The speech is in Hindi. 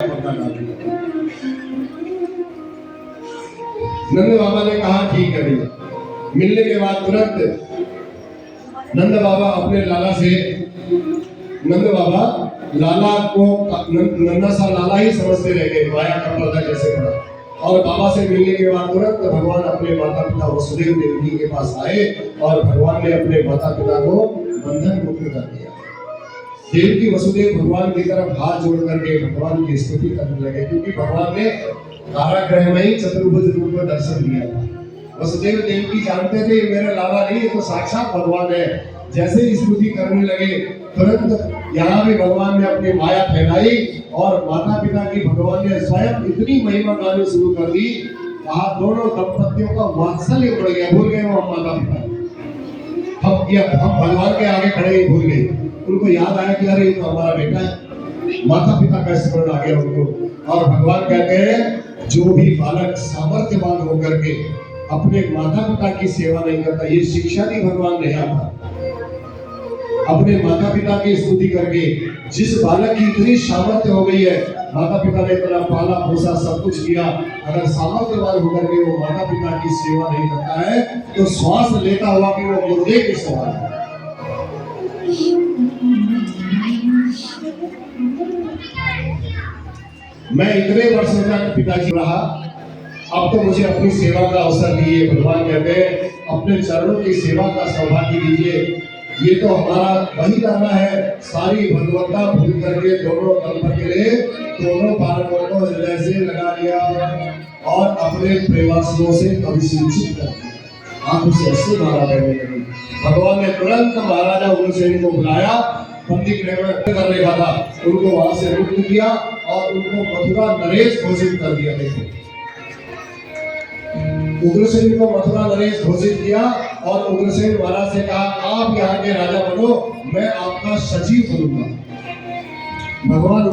नंद बाबा ने कहा ठीक है भैया। मिलने के बाद तुरंत नंद बाबा अपने लाला से, नंद बाबा लाला को नन्ना सा लाला ही समझते रह गए, माया का पर्दा कैसे पड़ा। और बाबा से मिलने के बाद तुरंत भगवान अपने माता पिता वसुदेव देवकी के पास आए और भगवान ने अपने माता पिता को बंधन मुक्त कर दिया। देवकी वसुदेव भगवान की तरफ हाथ जोड़ करके भगवान की स्तुति करने लगे, क्योंकि भगवान ने कारागृह में ही चतुर्भुज रूप में दर्शन दिया था। वसुदेव देवकी जानते थे ये मेरा लाला नहीं, ये तो साक्षात भगवान है। जैसे ही स्तुति करने लगे तुरंत यहाँ भी भगवान ने अपनी माया फैलाई और माता पिता की भगवान ने स्वयं इतनी महिमा गानी शुरू कर दी, कहा दोनों दंपतियों का वात्सल्य बढ़ गया। भूल गए वो माता पिता, हम भगवान के आगे खड़े ही भूल गए। उनको याद आया कि अरे ये तो हमारा बेटा है। माता पिता का स्मरण आ गया उनको। और भगवान कहते हैं जो भी बालक सामर्थ्यवान होकर के अपने माता पिता की सेवा नहीं करता, ये शिक्षा दी भगवान ने आता। अपने माता पिता की स्तुति करके जिस बालक की इतनी सामर्थ्य हो गई है, माता पिता ने इतना पाला पोसा सब कुछ किया, अगर सामर्थ्यवान होकर के वो माता पिता की सेवा नहीं करता है तो श्वास लेता हुआ कि वो मुर्दे के सवाल है। मैं इतने वर्षों तक पिताजी रहा, अब तो मुझे अपनी सेवा का अवसर दिए। भगवान कहते हैं अपने चरणों की सेवा का सौभाग्य दीजिए। ये तो हमारा वही लाना है, सारी भगवत्ता भूल करके दोनों दंपति ने दोनों बालकों को हृदय से लगा लिया और अपने प्रेमास्त्रों से अभिषेचित कर दिया। आंखों से अश्रु धारा बहने लगी। भगवान ने तुरंत महाराजा उग्रसेन को बुलाया, बंदी गृह में करने का था, उनको वहां से मुक्त किया और उनको मथुरा नरेश घोषित कर दिया। देखो उग्रसेन को मथुरा नरेश घोषित किया और उग्रसेन महाराज से कहा आप यहाँ के राजा बनो, मैं आपका सचिव बनूंगा। भगवान